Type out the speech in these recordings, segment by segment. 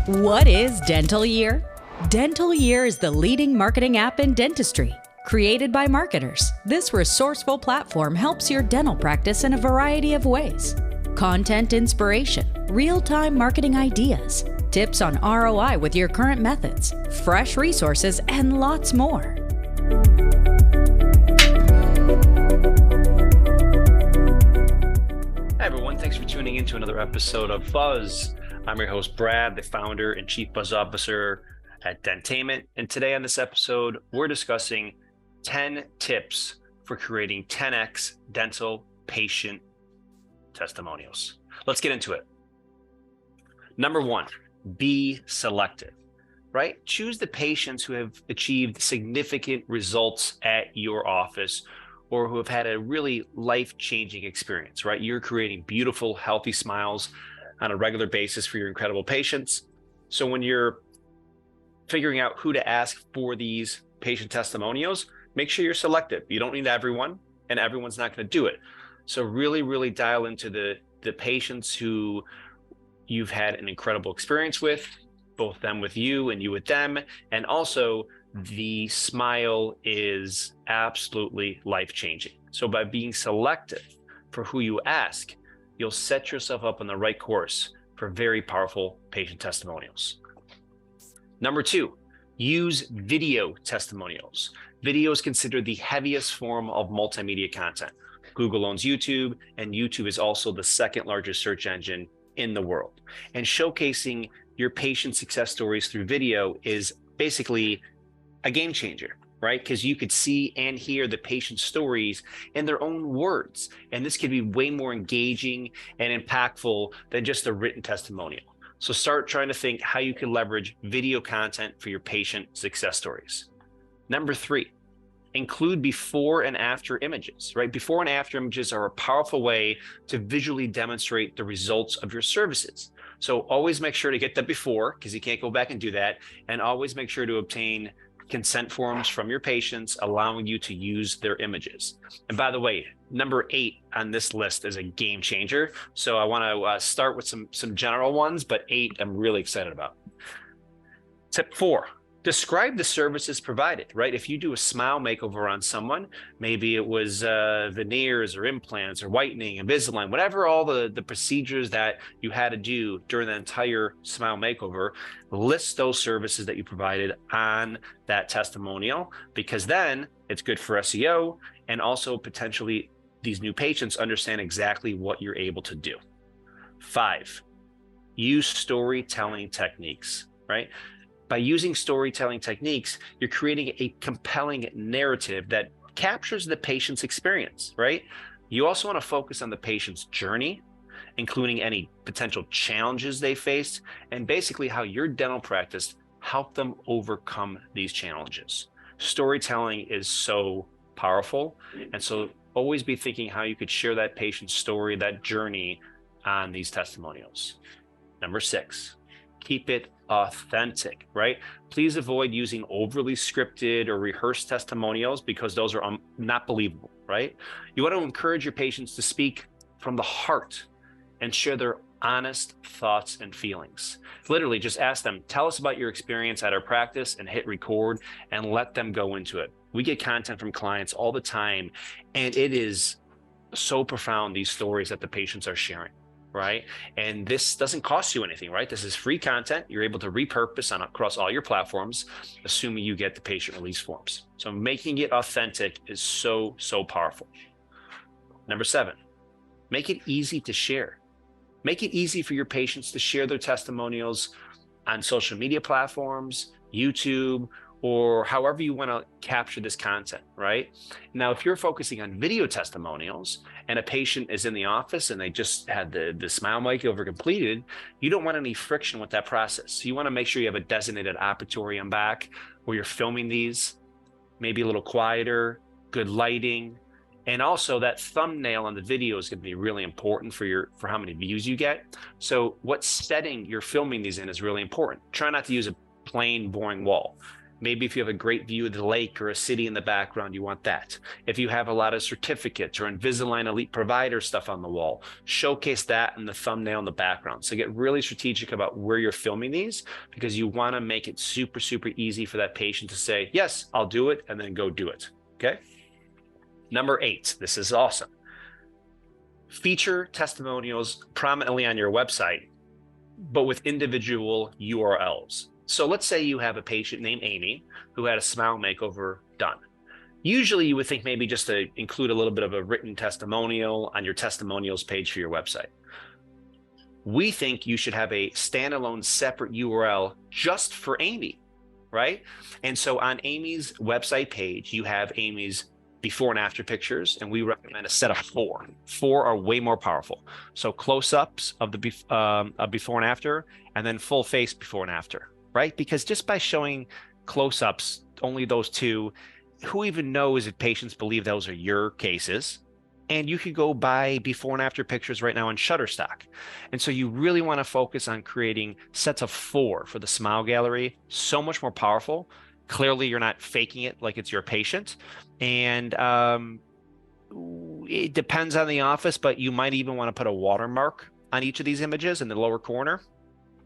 What is Dental Year? Dental Year is the leading marketing app in dentistry. Created by marketers, this resourceful platform helps your dental practice in a variety of ways. Content inspiration, real-time marketing ideas, tips on ROI with your current methods, fresh resources, and lots more. Hi everyone, thanks for tuning in to another episode of Buzz. I'm your host, Brad, the founder and chief buzz officer at Dentainment. And today on this episode, we're discussing 10 tips for creating 10x dental patient testimonials. Let's get into it. Number one, be selective, right? Choose the patients who have achieved significant results at your office or who have had a really life-changing experience, right? You're creating beautiful, healthy smiles on a regular basis for your incredible patients. So when you're figuring out who to ask for these patient testimonials, make sure you're selective. You don't need everyone, and everyone's not going to do it. So really dial into the patients who you've had an incredible experience with, both them with you and you with them. And also the smile is absolutely life-changing. So by being selective for who you ask, you'll set yourself up on the right course for very powerful patient testimonials. Number two, use video testimonials. Video is considered the heaviest form of multimedia content. Google owns YouTube, and YouTube is also the second largest search engine in the world. And showcasing your patient success stories through video is basically a game changer, right? Because you could see and hear the patient's stories in their own words. And this could be way more engaging and impactful than just a written testimonial. So start trying to think how you can leverage video content for your patient success stories. Number three, include before and after images, right? Before and after images are a powerful way to visually demonstrate the results of your services. So always make sure to get the before, because you can't go back and do that. And always make sure to obtain consent forms from your patients, allowing you to use their images. And by the way, number 8 on this list is a game changer. So I want to start with some general ones, but 8 I'm really excited about. Tip 4, describe the services provided, right? If you do a smile makeover on someone, maybe it was veneers or implants or whitening, Invisalign, whatever all the procedures that you had to do during the entire smile makeover, list those services that you provided on that testimonial, because then it's good for SEO and also potentially these new patients understand exactly what you're able to do. 5, use storytelling techniques, right? By using storytelling techniques, you're creating a compelling narrative that captures the patient's experience, right? You also want to focus on the patient's journey, including any potential challenges they faced, and basically how your dental practice helped them overcome these challenges. Storytelling is so powerful, and so always be thinking how you could share that patient's story, that journey on these testimonials. Number 6, keep it authentic, right? Please avoid using overly scripted or rehearsed testimonials because those are not believable, right? You want to encourage your patients to speak from the heart and share their honest thoughts and feelings. Literally just ask them, tell us about your experience at our practice, and hit record and let them go into it. We get content from clients all the time, and it is so profound, these stories that the patients are sharing, right? And this doesn't cost you anything, right? This is free content. You're able to repurpose across all your platforms, assuming you get the patient release forms. So making it authentic is so powerful. Number 7, make it easy to share. Make it easy for your patients to share their testimonials on social media platforms, YouTube, or however you want to capture this content, right? Now, if you're focusing on video testimonials and a patient is in the office and they just had the smile makeover completed, you don't want any friction with that process. So you want to make sure you have a designated operatorium back where you're filming these, maybe a little quieter, good lighting. And also that thumbnail on the video is going to be really important for how many views you get. So what setting you're filming these in is really important. Try not to use a plain, boring wall. Maybe if you have a great view of the lake or a city in the background, you want that. If you have a lot of certificates or Invisalign Elite Provider stuff on the wall, showcase that in the thumbnail in the background. So get really strategic about where you're filming these, because you want to make it super, super easy for that patient to say, yes, I'll do it, and then go do it. Okay. Number 8, this is awesome. Feature testimonials prominently on your website, but with individual URLs. So let's say you have a patient named Amy who had a smile makeover done. Usually you would think maybe just to include a little bit of a written testimonial on your testimonials page for your website. We think you should have a standalone separate URL just for Amy, right? And so on Amy's website page, you have Amy's before and after pictures, and we recommend a set of 4. 4 are way more powerful. So close-ups of the before and after, and then full face before and after, right? Because just by showing close-ups, only those 2, who even knows if patients believe those are your cases? And you could go buy before and after pictures right now on Shutterstock. And so you really want to focus on creating sets of 4 for the smile gallery. So much more powerful. Clearly, you're not faking it like it's your patient. And it depends on the office, but you might even want to put a watermark on each of these images in the lower corner.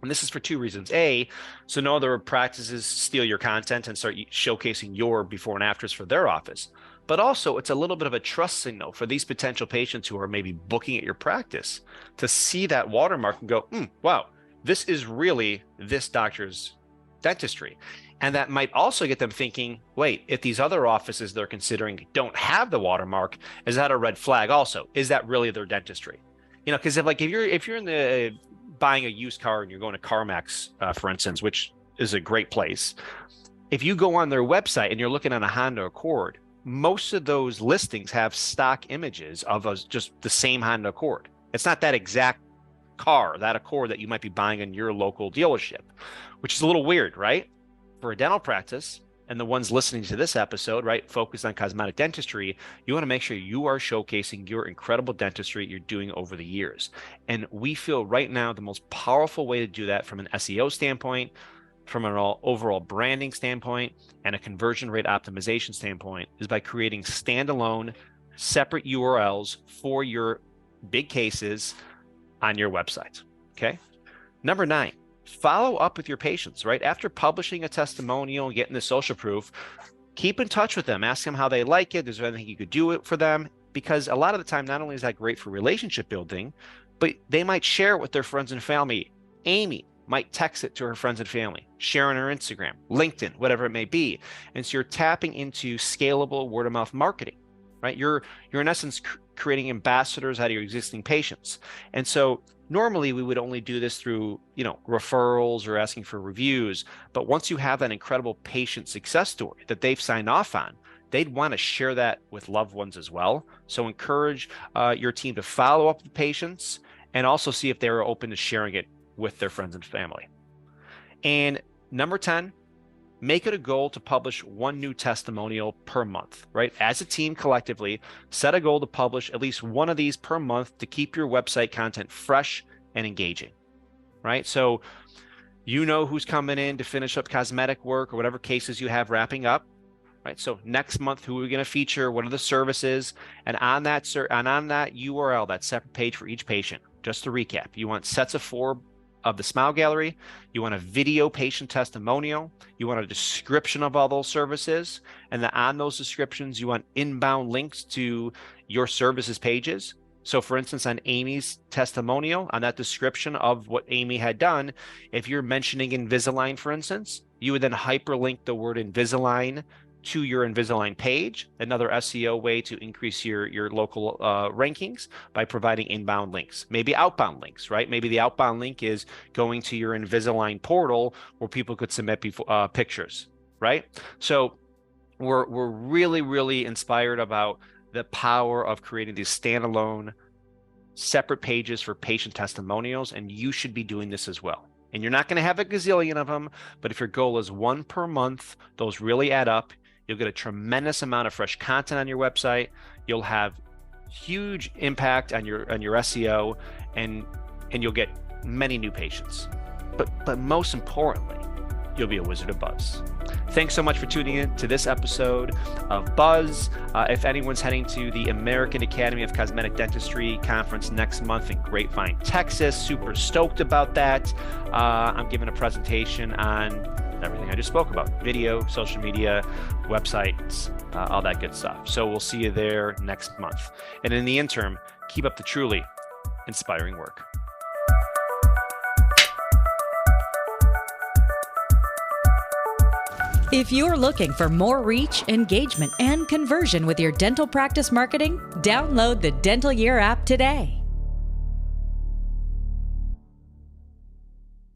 And this is for 2 reasons. A, so no other practices steal your content and start showcasing your before and afters for their office. But also, it's a little bit of a trust signal for these potential patients who are maybe booking at your practice to see that watermark and go, wow, this is really this doctor's dentistry. And that might also get them thinking, wait, if these other offices they're considering don't have the watermark, is that a red flag also? Is that really their dentistry? Because if you're in the buying a used car and you're going to CarMax, for instance, which is a great place, if you go on their website and you're looking at a Honda Accord, most of those listings have stock images of just the same Honda Accord. It's not that exact car, that Accord that you might be buying in your local dealership, which is a little weird, right? For a dental practice, and the ones listening to this episode, right, focused on cosmetic dentistry, you want to make sure you are showcasing your incredible dentistry you're doing over the years. And we feel right now the most powerful way to do that from an SEO standpoint, from an overall branding standpoint, and a conversion rate optimization standpoint is by creating standalone, separate URLs for your big cases on your website. Okay. Number 9. Follow up with your patients, right? After publishing a testimonial and getting the social proof, keep in touch with them. Ask them how they like it. Is there anything you could do it for them? Because a lot of the time, not only is that great for relationship building, but they might share it with their friends and family. Amy might text it to her friends and family, share on her Instagram, LinkedIn, whatever it may be. And so you're tapping into scalable word of mouth marketing, right? You're in essence creating ambassadors out of your existing patients. And so normally we would only do this through, referrals or asking for reviews. But once you have that incredible patient success story that they've signed off on, they'd want to share that with loved ones as well. So encourage your team to follow up with patients and also see if they're open to sharing it with their friends and family. And number 10, make it a goal to publish 1 new testimonial per month, right? As a team collectively, set a goal to publish at least 1 of these per month to keep your website content fresh and engaging, right? So who's coming in to finish up cosmetic work or whatever cases you have wrapping up, right? So next month, who are we going to feature? What are the services? And on that URL, that separate page for each patient, just to recap, you want sets of 4 of the smile gallery, you want a video patient testimonial, you want a description of all those services, and on those descriptions, you want inbound links to your services pages. So for instance, on Amy's testimonial, on that description of what Amy had done, if you're mentioning Invisalign, for instance, you would then hyperlink the word Invisalign to your Invisalign page, another SEO way to increase your local rankings by providing inbound links, maybe outbound links, right? Maybe the outbound link is going to your Invisalign portal where people could submit pictures, right? So we're really, really inspired about the power of creating these standalone separate pages for patient testimonials, and you should be doing this as well. And you're not going to have a gazillion of them, but if your goal is 1 per month, those really add up. You'll get a tremendous amount of fresh content on your website. You'll have huge impact on your SEO, and you'll get many new patients. But most importantly, you'll be a wizard of buzz. Thanks so much for tuning in to this episode of Buzz. If anyone's heading to the American Academy of Cosmetic Dentistry conference next month in Grapevine, Texas, super stoked about that. I'm giving a presentation on everything I just spoke about: video, social media, websites, all that good stuff. So we'll see you there next month. And in the interim, keep up the truly inspiring work. If you're looking for more reach, engagement, and conversion with your dental practice marketing, download the Dental Year app today.